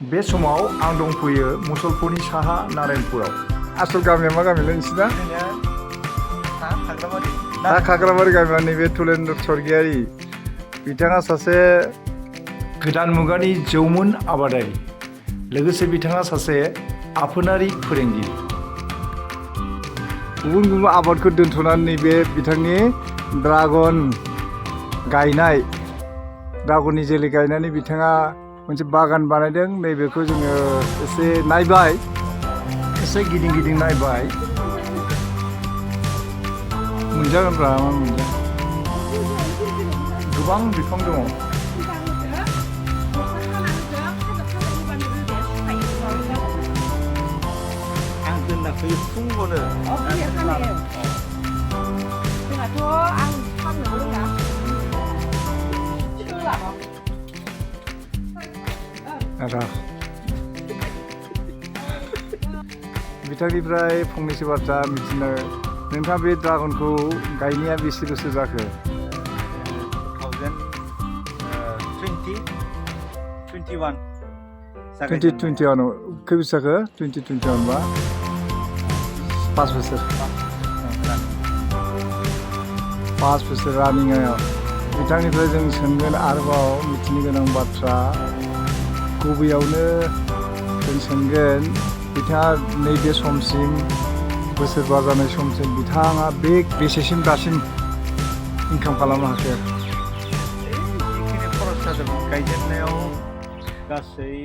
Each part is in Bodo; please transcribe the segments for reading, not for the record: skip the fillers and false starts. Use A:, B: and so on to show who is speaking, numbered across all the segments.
A: बे समाव आं दंफैयो मुसलपुरनि साहा नारायणपुराव। आसल गामिया मा गामिलै नोंसिना? सा खाग्राबारि गामिया नैबे थुलेन्द्र स्वर्गियारी। बिथाङा सासे गोदान मुगानि जौमोन आबादारि, लोगोसे बिथाङा सासे आफोनारि फोरोंगिरि। गुबुन गुबुन आबादखौ दोनथ'नानै नैबे बिथांनि ड्रागन गायनाय, ड्रागननि जोलै गायनानै बिथाङा मोनसे बागान बानायदों। नैबेखौ जोङो एसे नायबाय, एसे गिदिं गिदिं नायबाय। मोनजागोनब्रा मा मोनजा, गोबां बिफां दङ। बिथांनिफ्राय फंनैसो बाथ्रा मिथिनो, नोंथाङा बे ड्रागनखौ गायनाया बेसे बोसोर जाखो? 2021 खै बोसोर जाखो? 2021 बा 5 बोसोर, 5 बोसोर रानिंआव। बिथांनिफ्राय जों सोंगोन आरोबाव मिथिनो गोनां बाथ्रा। गुबैयावनो जों सोंगोन, बिथाङा नैबे समसिम, बोसोरबा जानाय समसिम बिथाङा बे बेसेसिम दासिम इनकाम खालामनो हाखो?
B: जिखिनि खरस जादोंमोन गायजेननायाव गासै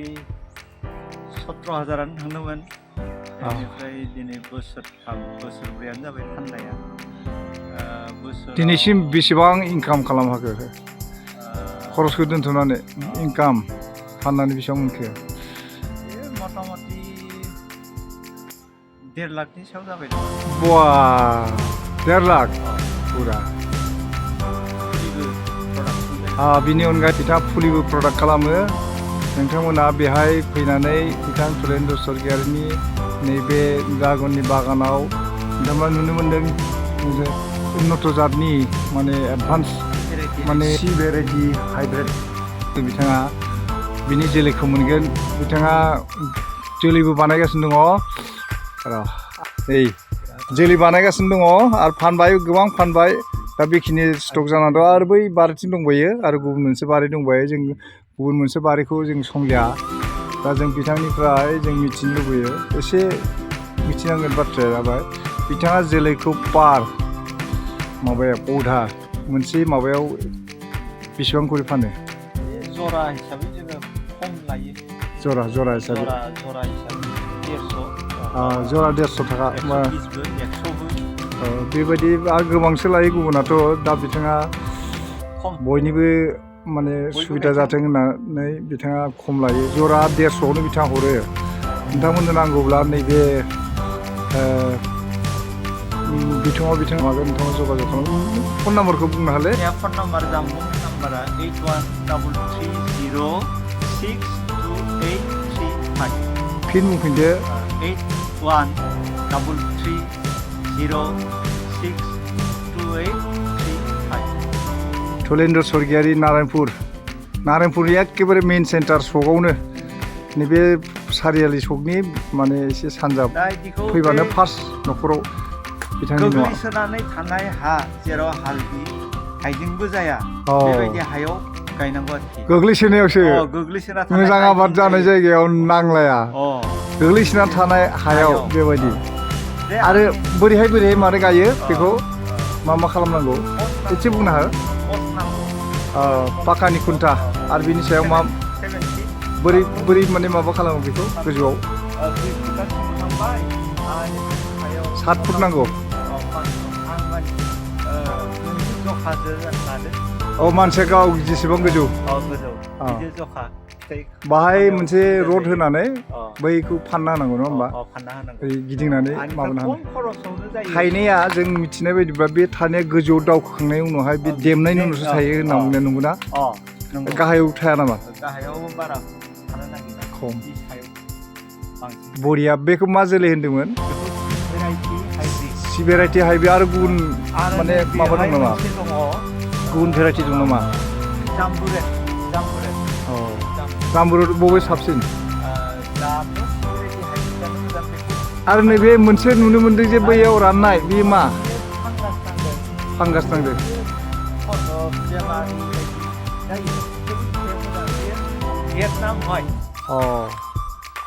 B: 17,000 थांदोंमोन। बेनिफ्राय दिनै बोसोरब्रैयानो जाबाय फाननाया।
A: दिनैसिम बेसेबां इनकाम खालामनो हाखो? खरसखौ दोनथ'नानै इनकाम फाननानै बेसेबां मोनखो?
B: मथा मथि 1.5 लाखनि सायाव जाबाय।
A: बा 1.5 लाख पुरा। बिनि अनगायै बिथाङा फुलिबो प्रडाक्ट खालामो। नोंथांमोना बेहाय फैनानै बिथां थुलेन्द्र स्वर्गियारिनि नैबे ड्रागननि बागानाव नोंथांमोना नुनो मोन्दों उन्नत जातनि माने एडभान्स माने सि भेराइटि हाइब्रिड बिथाङा बिनि जोलैखौ मोनगोन। बिथाङा जोलैबो बानायगासिनो दङ, जोलै बानायगासिनो दङ आरो फानबाय, गोबां फानबाय। दा बेखिनि स्टक जाना दं आरो बै बारिथिं दंबायो, आरो गुबुन मोनसे बारि दंबायो। जों गुबुन मोनसे बारिखौ जों संलिया। दा जों बिथांनिफ्राय जों मिथिनो लुबैयो, एसे मिथिनांगोन बाथ्राया जाबाय बिथाङा जोलैखौ पार माबाया पौधा मोनसे माबायाव बेसेबां करि फानो?
B: जरा हिसाबै जोङो खम लायो।
A: जरा हिसाबै
B: जरा हिसाबै 150।
A: जरा 150 थाखा।
B: 120बो 100बो
A: बेबायदि आरो गोबांसो लायो गुबुनाथ'। दा बिथाङा बयनिबो माने सुबिदा जाथों होननानै बिथाङा खम लायो। जरा 150आवनो बिथाङा हरो। नोंथांमोननो नांगौब्ला नैबे बिथाङा मागोन, नोंथाङा जगाजग खालाम। फन नाम्बारखौ बुंनो हाले?
B: फन नाम्बार, जामबुं नाम्बारा 8133062835।
A: फिन बुंफिनदो।
B: 8133062835।
A: थुलेन्द्र स्वर्गियारी, नारायणपुरनि एकेबारे मेइन सेन्टार सकआवनो, नैबे सारियालि सकनि माने एसे सानजा फैबानो फार्स्ट न'खराव बिथांनि न'आ।
B: गोग्लैसोनानै थानाय हा, जेराव हालदि हाइजेंबो जाया, बेबायदि हायाव गायनांगौ आरोखि।
A: गोग्लैसोनायावसो मोजां आबाद जानाय जायगायाव नांलाया, गोग्लैसोना थानाय हायाव बेबायदि। आरो बोरैहाय मारै गायो बेखौ, मा खालामनांगौ एसे बुंनो हो। पाकानि खुन्था, आरो बिनि सायाव मा बोरै माने माबा खालामो बेखौ गोजौआव? 7 फुट नांगौ। मानसिया गाव जेसेबां गोजौ बाहाय मोनसे रड होनानै बैखौ फानना होनांगौ, नङा होमबा? गिदिंनानै माबानो हानाय। थायनाया जों मिथिनाय बायदिब्ला बे थानाया गोजौआव दावखोखांनायनि उनावहाय बे देमनायनि उनावसो थायो होनना बुंनाया नंगौना? गाहायाव थाया नामा?
B: गाहायाव बारा थानो नागिरा,
A: खम। बरिया। बेखौ मा जोलै होन्दोंमोन? सि भेराइटि हाइब्रिड। आरो गुबुन माने माबा दं नामा? गुबुन भेराइटि दं नामा?
B: जाम्बुरेट।
A: जाम्बुरेट बबे साबसिन? आरो नैबे मोनसे नुनो मोनदों जे बैयाव राननाय बे मा फांगास नांदों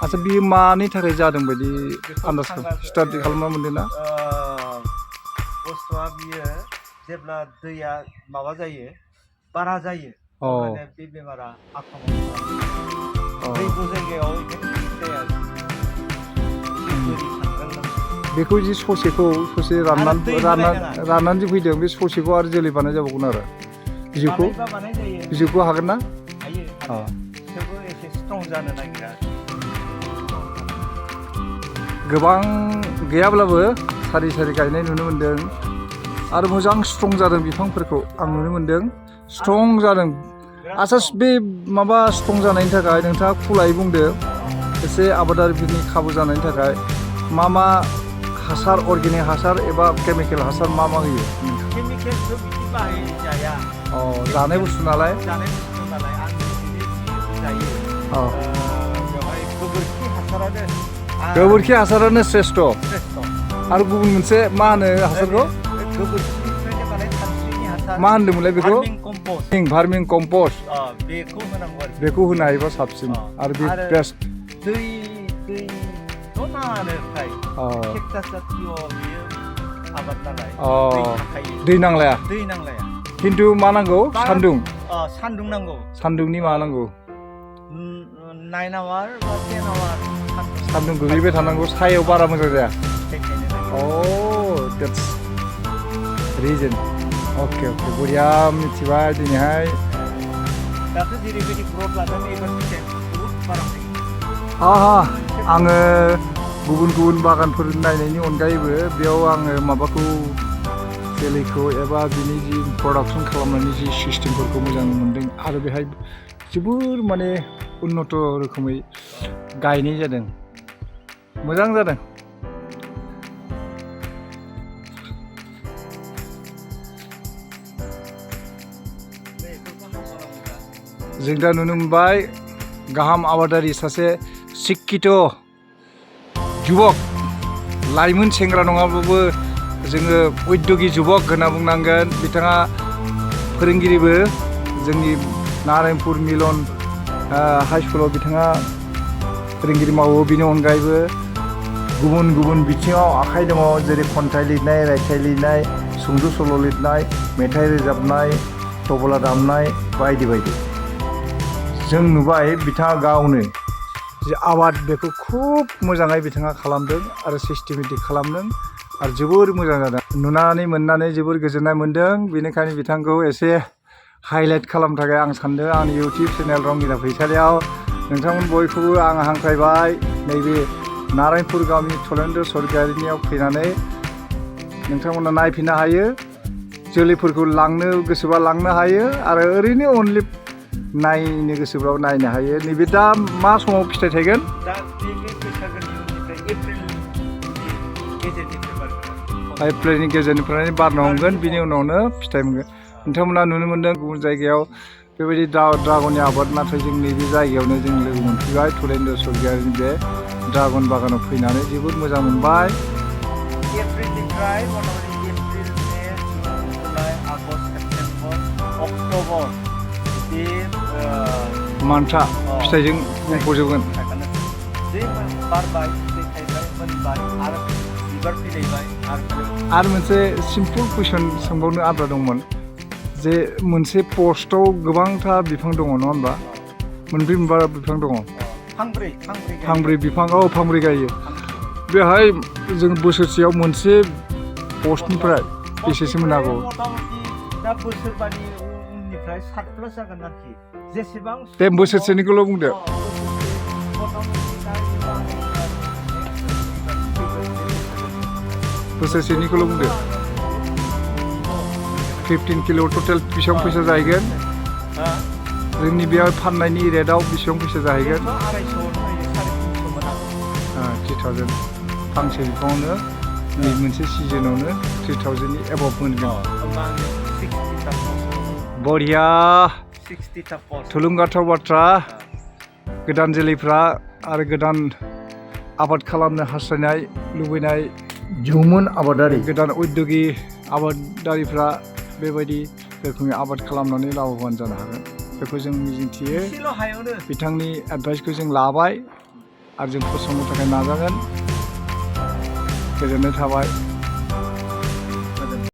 A: आच्छा बियो मानि थाखाय जादों बायदि आन्दाज स्टाडि खालामना मोनदों ना
B: बुस्थुआ बियो जेब्ला दैया माबा जायो बारा जायो अब्लानो बे बेमारा आक्रमण खालामो दैबो जायगायाव
A: बेखौ जि ससे राननानै जे फैदों बे ससेखौ आरो जोलै बानाय जाबावगोन आरो बिजौखौ हागोन ना
B: हायो थेवबो एसे स्ट्रं जानो नागिरा
A: गोबां गैयाब्लाबो सारि सारि गायनाय नुनो मोनदों आरो मोजां स्ट्रं जादों बिफांफोरखौ आं नुनो मोनदों स्ट्रं जादों आच्छा बे माबा स्ट्रं जानायनि थाखाय नोंथाङा खुलायै बुंदो एसे आबादारिफोरनि खाबु जानायनि थाखाय मा हासार अर्गेनिक हासार एबा केमिकेल हासार मा होयो
B: केमिकेलखौ बिदि बाहायजाया
A: जानाय बुस्थु नालाय
B: आं जायो बेवहाय गोबोरखि हासारानो
A: श्रेष्ठ आरो गुबुन मोनसे मा होनो हासारखौ
B: गोबोरखिनिफ्रायनो बानाय खानस्रिनि हासार
A: मा होनदोंमोनलाय बेखौ भार्मिं कम्पस्ट
B: बेखौ होनांगौ
A: बेखौ होनो हायोबा साबसिन आरो बे बेस्ट
B: दैथ' नाङानो फ्राय केक्टास जातीय बियो आबाद नालाय दै नांलाया खिन्थु मा नांगौ सान्दुं नांगौ सान्दुंनि मा नांगौ 9 आवार बा 10 आवार सान्दुं गोलैबाय थानांगौ सायाव बारा मोजां जाया that's reason ओके बरिया मिथिबाय दिनैहाय दाथ' जेरैबायदि ग्रथ लादों एबार फिथाइ बहुद बारा
A: आङो गुबुन बागानफोर नायनायनि अनगायैबो बेयाव आङो माबाखौ जोलैखौ एबा बिनि जि प्रडाक्सन खालामनायनि जि सिस्टेमफोरखौ मोजां मोनदों आरो बेहाय जोबोर माने उन्नत रोखोमै गायनाय जादों मोजां जादों जों दा नुनो मोनबाय गाहाम आबादारि सासे शिक्षित जुबक लाइमोन सेंग्रा नङाब्लाबो जोङो उद्योगी जुबक होनना बुंनांगोन बिथाङा फोरोंगिरिबो जोंनि नारायणपुर मिलन हाई स्कुलाव बिथाङा फोरोंगिरि मावो बिनि अनगायैबो गुबुन बिथिङाव आखाइ दङ जेरै खन्थाइ लिरनाय रायथाइ लिरनाय सुंद' सल' लिरनाय मेथाइ रोजाबनाय तबला दामनाय बायदि जों नुबाय बिथाङा गावनो जे आबाद बेखौ खुब मोजाङै बिथाङा खालामदों आरो सिस्टेमेटिक खालामदों आरो जोबोर मोजां जादों नुनानै मोननानै जोबोर गोजोननाय मोन्दों बेनिखायनो बिथांखौ एसे हाइलाइट खालामनो थाखाय आं सानदों आंनि इउटिउब चेनेल रंगिना फैसालियाव नोंथांमोन बयखौबो आं हांख्रायबाय नैबे नारायणपुर गामि थुलेन्द्र स्वर्गियारिनियाव फैनानै नोंथांमोना नायफैनो हायो जोलैफोरखौ लांनो गोसोबा लांनो हायो आरो ओरैनो अनलि नायनो गोसोब्लाबो नायनो हायो नैबे दा मा समाव फिथाइ थायगोन एप्रिलनि गेजेरनिफ्राय बारनो हमगोन बिनि उनावनो फिथाइ मोनगोन नोंथांमोना नुनो मोनदों गुबुन जायगायाव बेबायदि ड्रागननि आबाद नाथाय जों नैबे जायगायावनो जों लोगो मोनफैबाय थुलेन्द्र स्वर्गियारिनि बे ड्रागन बागानाव फैनानै जोबोद मोजां मोनबाय
B: एप्रिलनिफ्राय मथामथि एप्रिल मे जुन जुलाइ आगष्ट सेप्तेम्बर अक्ट'बर बे
A: मान्था फिथाइजों बुंफबजोबगोन
B: बारबाय फिथाइ थायबाय मोनबाय आरो बिबार फिथाइबाय
A: आरो मोनसे सिम्पोल कुइसन सोंबावनो आद्रा दंमोन जे मोनसे पस्टआव गोबांथा बिफां दङ नङा होमबा मोनब्रै मोनबा बिफां दङ फांब्रै बिफां फांब्रै गायो बेहाय जों बोसोरसेयाव मोनसे पस्टनिफ्राय बेसेसो मोननो हागौ
B: दा बोसोरबानि उननिफ्राय 7 प्लास जागोन आरोखि जेसेबां
A: दे बोसोरसेनिखौल' बुंदो बोसोरसेनिखौल' बुंदो 15 किल' टटेल बेसेबां फैसा जाहैगोन जोंनि बेयाव फाननायनि रेटआव बेसेबां फैसा जाहैगोन 3000 फांसे बिफाङावनो नै मोनसे सिजनावनो 3000नि एबभ मोनगोन बरिया थुलुंगाथाव बाथ्रा गोदान जोलैफ्रा आरो गोदान आबाद खालामनो हास्थायनाय लुबैनाय जौमोन आबादारि गोदान उद्योगि आबादारिफ्रा बेबायदि रोखोमनि आबाद खालामनानै लाभवान जानो हागोन बेखौ जों मिजिंथियो बिथांनि एडभाइसखौ जों लाबाय आरो जों फसंनो थाखाय नाजागोन गोजोननाय थाबाय